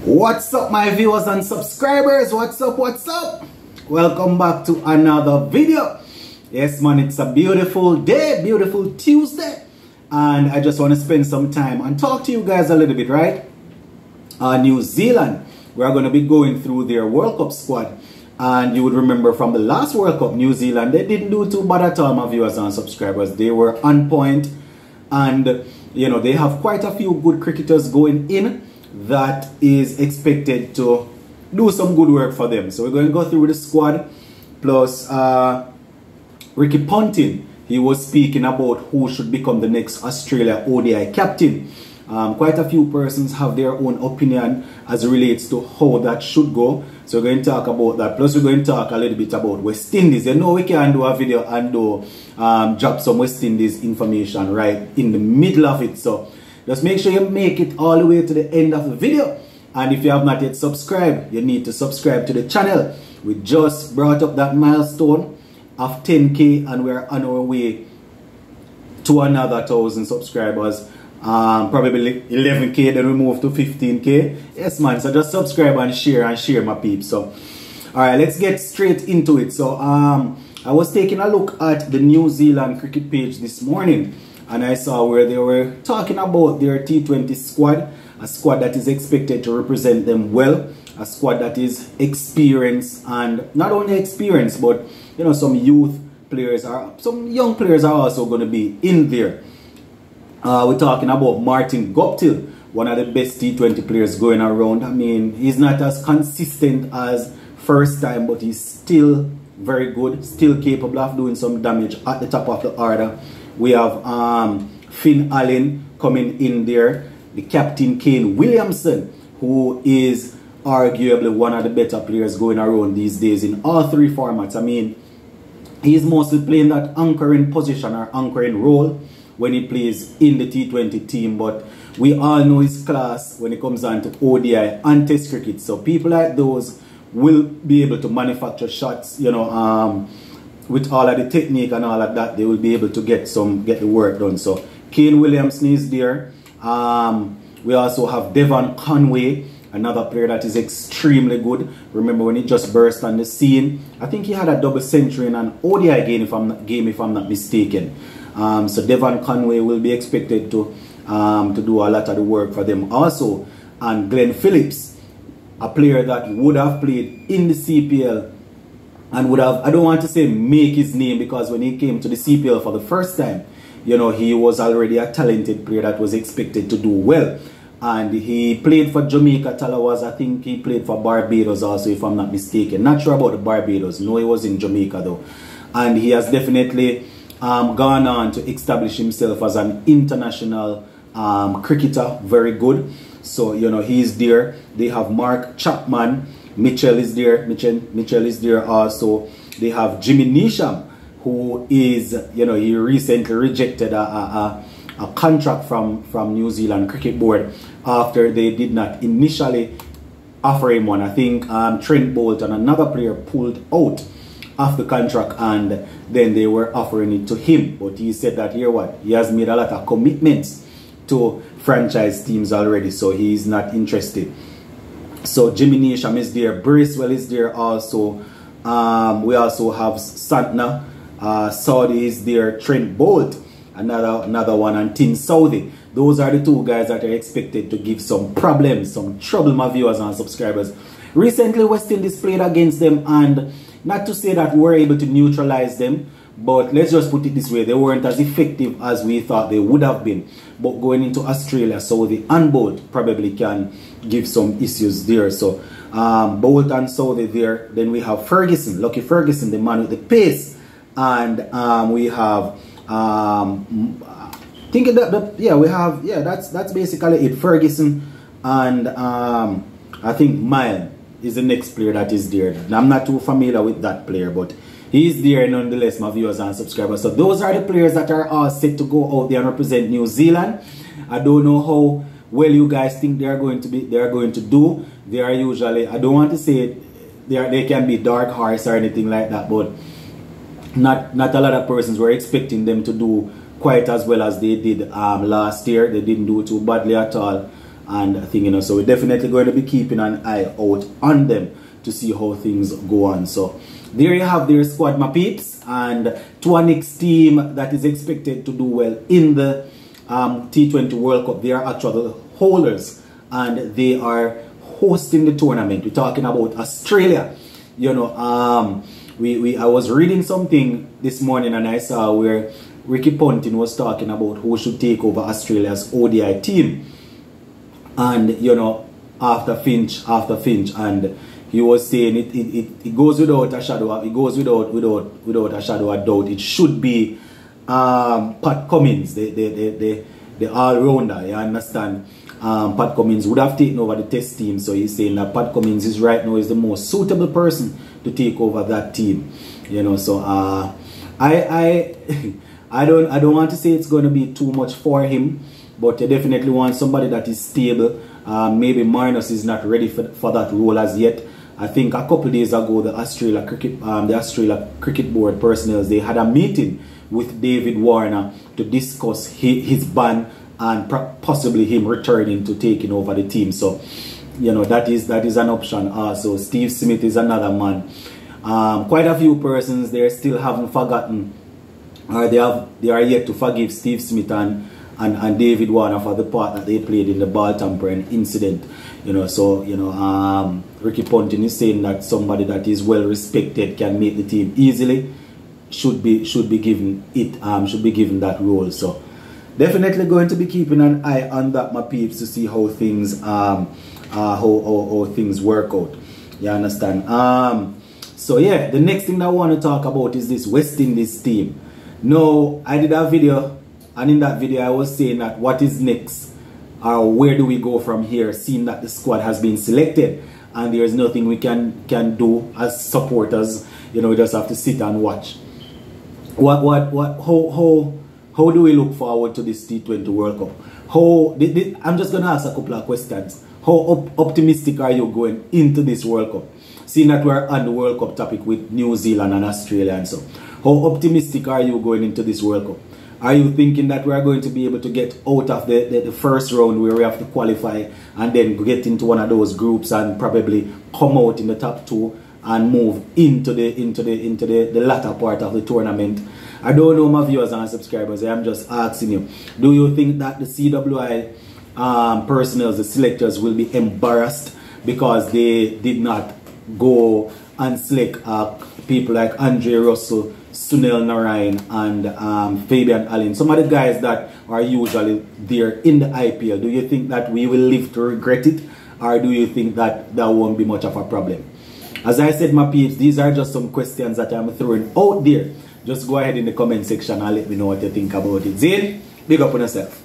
What's up, my viewers and subscribers? What's up? Welcome back to another video. Yes man, it's a beautiful day, beautiful Tuesday, and I just want to spend some time and talk to you guys a little bit, right? New Zealand, we're going to be going through their World Cup squad, and you would remember from the last World Cup, New Zealand, they didn't do too bad at all, my viewers and subscribers. They were on point, and you know, they have quite a few good cricketers going in that is expected to do some good work for them. So we're going to go through the squad, plus Ricky Ponting. He was speaking about who should become the next Australia ODI captain. Quite a few persons have their own opinion as it relates to how that should go. So we're going to talk about that. Plus we're going to talk a little bit about West Indies. You know, we can do a video and do drop some West Indies information right in the middle of it. So just make sure you make it all the way to the end of the video. And if you have not yet subscribed, you need to subscribe to the channel. We just brought up that milestone of 10K and we're on our way to another 1,000 subscribers. Probably 11K, then we move to 15K. Yes man, so just subscribe and share my peeps. So alright, let's get straight into it. So I was taking a look at the New Zealand cricket page this morning, and I saw where they were talking about their T20 squad, a squad that is expected to represent them well, a squad that is experienced, and not only experienced, but you know, some youth players are, some young players are also going to be in there. We're talking about Martin Guptill, one of the best T20 players going around. I mean, he's not as consistent as first time, but he's still very good, still capable of doing some damage at the top of the order. We have Finn Allen coming in there, the captain Kane Williamson, who is arguably one of the better players going around these days in all three formats. I mean, he's mostly playing that anchoring position or anchoring role when he plays in the T20 team, but we all know his class when it comes down to ODI and Test cricket. So people like those will be able to manufacture shots, you know, with all of the technique and all of that. They will be able to get the work done. So Kane Williamson is there. We also have Devon Conway, another player that is extremely good. Remember when he just burst on the scene, I think he had a double century in an ODI game if I'm not mistaken. So Devon Conway will be expected to do a lot of the work for them also. And Glenn Phillips, a player that would have played in the CPL and would have, I don't want to say make his name, because when he came to the CPL for the first time, you know, he was already a talented player that was expected to do well. And he played for Jamaica Talawas. I think he played for Barbados also, if I'm not mistaken. Not sure about the Barbados. No, he was in Jamaica though. And he has definitely gone on to establish himself as an international cricketer. Very good. So, you know, he's there. They have Mark Chapman. Mitchell is there. Mitchell is there also. They have Jimmy Neesham, who is, you know, he recently rejected a contract from New Zealand Cricket Board after they did not initially offer him one. I think Trent Boult and another player pulled out of the contract, and then they were offering it to him. But he said that, here what, he has made a lot of commitments to franchise teams already, so he is not interested. So Jimmy Neesham is there. Bracewell is there also. We also have Santner. Saudi is there. Trent Boult, another one, and Tim Southey. Those are the two guys that are expected to give some problems, some trouble, my viewers and subscribers. Recently, West Indies played against them, and not to say that we were able to neutralize them, but let's just put it this way, they weren't as effective as we thought they would have been. But going into Australia, Southey and Boult probably can give some issues there. So Boult and Southey there. Then we have Ferguson, Lucky Ferguson, the man with the pace. And we have thinking that that's basically it. Ferguson, and I think Mile is the next player that is there. I'm not too familiar with that player, but he's there nonetheless, my viewers and subscribers. So those are the players that are all set to go out there and represent New Zealand. I don't know how well you guys think they are going to do. They are usually, I don't want to say they can be dark horse or anything like that, but not a lot of persons were expecting them to do quite as well as they did last year. They didn't do too badly at all. and I think, you know, so we're definitely going to be keeping an eye out on them to see how things go on. So there you have their squad, my peeps, and to our next team that is expected to do well in the T20 World Cup. They are actually holders and they are hosting the tournament. We're talking about Australia. You know, I was reading something this morning and I saw where Ricky Ponting was talking about who should take over Australia's ODI team. And, you know, after Finch, and he was saying it goes without a shadow of, without a shadow of doubt. It should be Pat Cummins, the all-rounder, you understand? Pat Cummins would have taken over the test team, so he's saying that Pat Cummins is right now is the most suitable person to take over that team. You know, so I don't want to say it's going to be too much for him, but you definitely want somebody that is stable. Maybe Marnus is not ready for that role as yet. I think a couple of days ago, the Australia Cricket Board personnel, they had a meeting with David Warner to discuss his ban and possibly him returning to taking over the team. So, you know, that is an option also. Steve Smith is another man. Quite a few persons there still haven't forgotten, or they are yet to forgive Steve Smith and David Warner for the part that they played in the ball tampering incident. You know, so, you know, Ricky Ponting is saying that somebody that is well respected can make the team easily, should be given that role. So definitely going to be keeping an eye on that, my peeps, to see how things how things work out. You understand? So yeah, the next thing that I want to talk about is this West Indies team. Now, I did a video, and in that video I was saying that what is next, or where do we go from here, seeing that the squad has been selected and there is nothing we can do as supporters. You know, we just have to sit and watch. How do we look forward to this T20 World Cup? I'm just going to ask a couple of questions. How optimistic are you going into this World Cup? Seeing that we're on the World Cup topic with New Zealand and Australia and so, how optimistic are you going into this World Cup? Are you thinking that we are going to be able to get out of the first round where we have to qualify and then get into one of those groups and probably come out in the top two and move into the latter part of the tournament? I don't know, my viewers and subscribers, I'm just asking you, do you think that the CWI personnel, the selectors, will be embarrassed because they did not go and select people like Andre Russell, Sunil Narayan and Fabian Allen, some of the guys that are usually there in the IPL? Do you think that we will live to regret it, or do you think that that won't be much of a problem? As I said, my peeps, these are just some questions that I'm throwing out there. Just go ahead in the comment section and let me know what you think about it. Zane, big up on yourself.